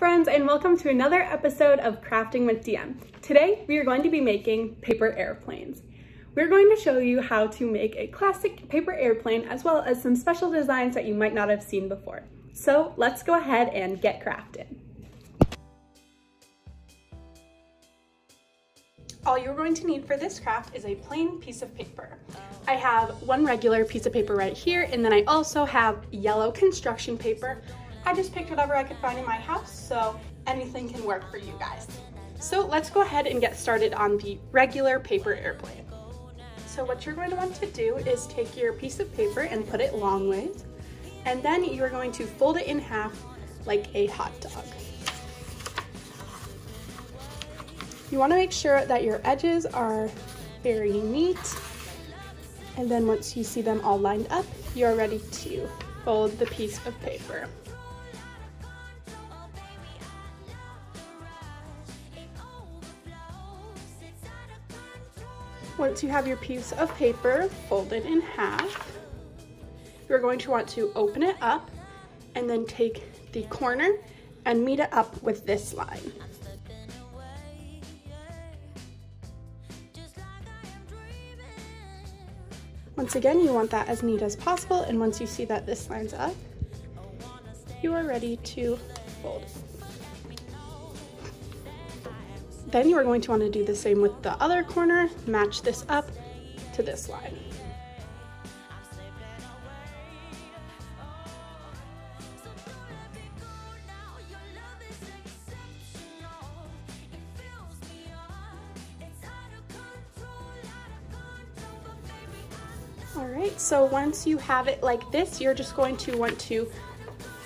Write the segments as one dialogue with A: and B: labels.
A: friends, and welcome to another episode of Crafting with DM. Today we are going to be making paper airplanes. We're going to show you how to make a classic paper airplane as well as some special designs that you might not have seen before. So let's go ahead and get crafting. All you're going to need for this craft is a plain piece of paper. I have one regular piece of paper right here, and then I also have yellow construction paper. I just picked whatever I could find in my house, so anything can work for you guys. So let's go ahead and get started on the regular paper airplane. So what you're going to want to do is take your piece of paper and put it long ways, and then you're going to fold it in half like a hot dog. You want to make sure that your edges are very neat, and then once you see them all lined up, you're ready to fold the piece of paper. Once you have your piece of paper folded in half, you're going to want to open it up and then take the corner and meet it up with this line. Once again, you want that as neat as possible, and once you see that this lines up, you are ready to fold. Then you are going to want to do the same with the other corner, match this up to this line. All right, so once you have it like this, you're just going to want to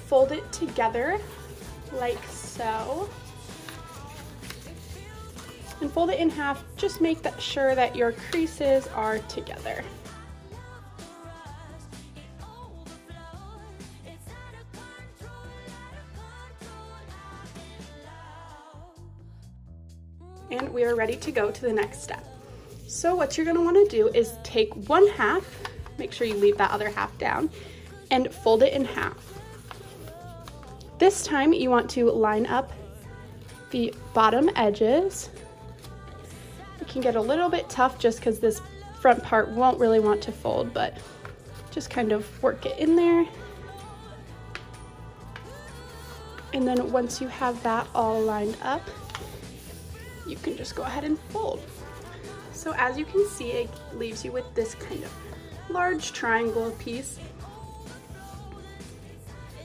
A: fold it together like so. And fold it in half, just make sure that your creases are together. And we are ready to go to the next step. So what you're going to want to do is take one half, make sure you leave that other half down, and fold it in half. This time you want to line up the bottom edges. It can get a little bit tough just because this front part won't really want to fold, but just kind of work it in there. And then once you have that all lined up, you can just go ahead and fold. So as you can see, it leaves you with this kind of large triangle piece,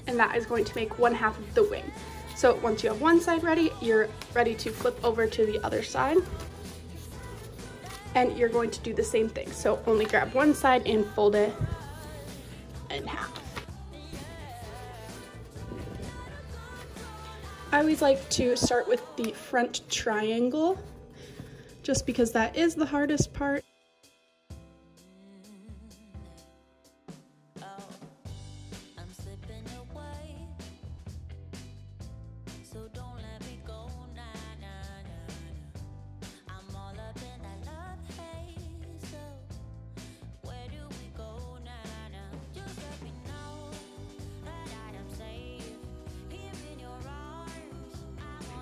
A: and that is going to make one half of the wing. So once you have one side ready, you're ready to flip over to the other side, and you're going to do the same thing. So only grab one side and fold it in half. I always like to start with the front triangle, just because that is the hardest part.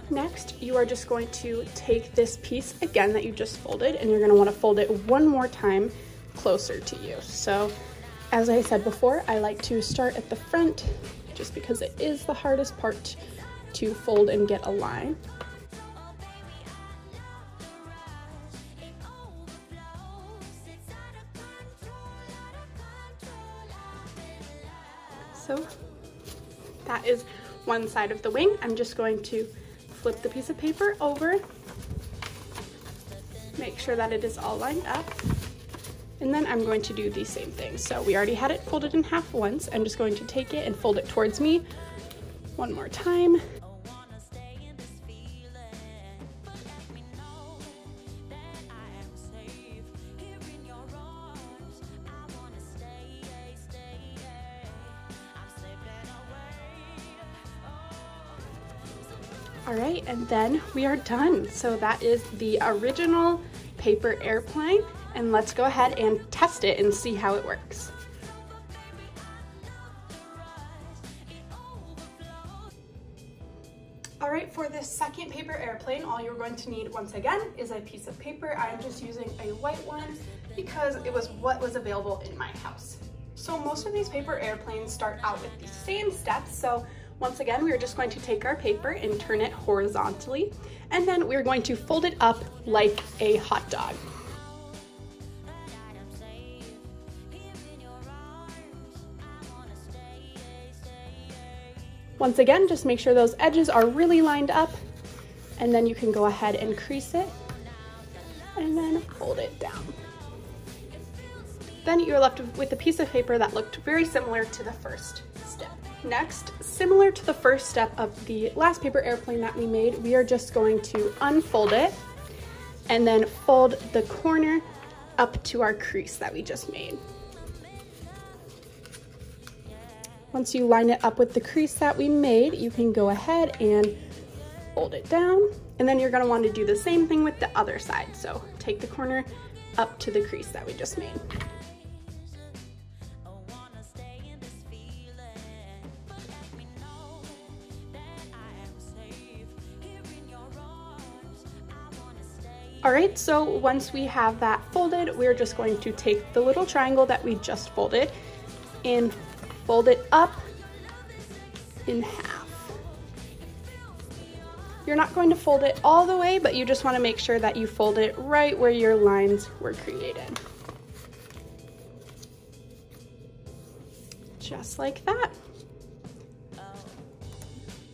A: Next, you are just going to take this piece again that you just folded, and you're going to want to fold it one more time closer to you. So as I said before, I like to start at the front just because it is the hardest part to fold and get a line. So that is one side of the wing. I'm just going to flip the piece of paper over, make sure that it is all lined up, and then I'm going to do the same thing. So we already had it folded in half once. I'm just going to take it and fold it towards me one more time. All right, and then we are done. So that is the original paper airplane, and let's go ahead and test it and see how it works. All right, for this second paper airplane, all you're going to need once again is a piece of paper. I'm just using a white one because it was what was available in my house. So most of these paper airplanes start out with the same steps. So once again, we're just going to take our paper and turn it horizontally, and then we're going to fold it up like a hot dog. Once again, just make sure those edges are really lined up, and then you can go ahead and crease it and then fold it down. Then you're left with a piece of paper that looked very similar to the first step. Next, similar to the first step of the last paper airplane that we made, we are just going to unfold it and then fold the corner up to our crease that we just made. Once you line it up with the crease that we made, you can go ahead and fold it down. And then you're gonna want to do the same thing with the other side. So take the corner up to the crease that we just made. All right, so once we have that folded, we're just going to take the little triangle that we just folded and fold it up in half. You're not going to fold it all the way, but you just want to make sure that you fold it right where your lines were created. Just like that.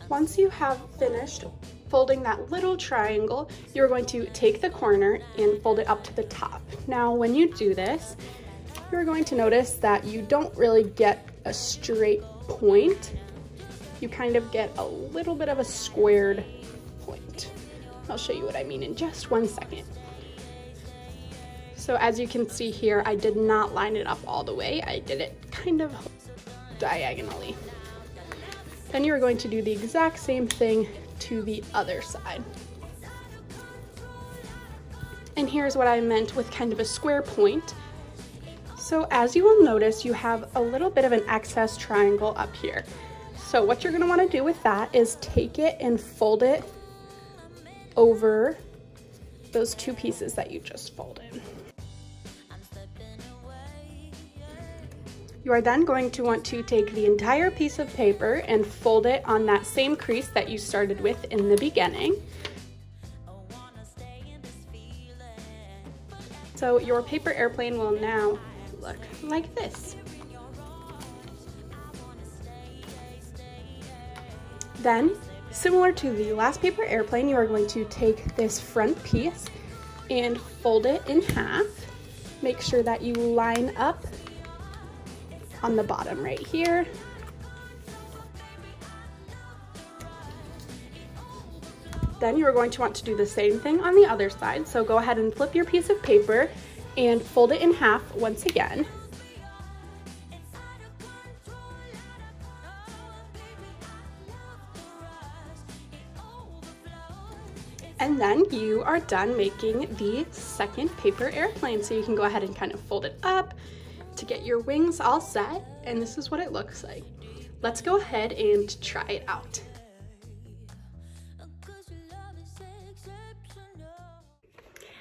A: Once you have finished folding that little triangle, you're going to take the corner and fold it up to the top. Now, when you do this, you're going to notice that you don't really get a straight point. You kind of get a little bit of a squared point. I'll show you what I mean in just one second. So as you can see here, I did not line it up all the way. I did it kind of diagonally. Then you're going to do the exact same thing to the other side. And here's what I meant with kind of a square point. So as you will notice, you have a little bit of an excess triangle up here. So what you're gonna wanna do with that is take it and fold it over those two pieces that you just folded. You are then going to want to take the entire piece of paper and fold it on that same crease that you started with in the beginning. So your paper airplane will now look like this. Then, similar to the last paper airplane, you are going to take this front piece and fold it in half. Make sure that you line up on the bottom right here. Then you are going to want to do the same thing on the other side. So go ahead and flip your piece of paper and fold it in half once again. And then you are done making the second paper airplane. So you can go ahead and kind of fold it up to get your wings all set. And this is what it looks like. Let's go ahead and try it out.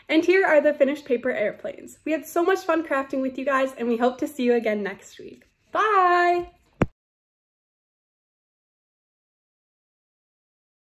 A: And here are the finished paper airplanes. We had so much fun crafting with you guys, and we hope to see you again next week. Bye!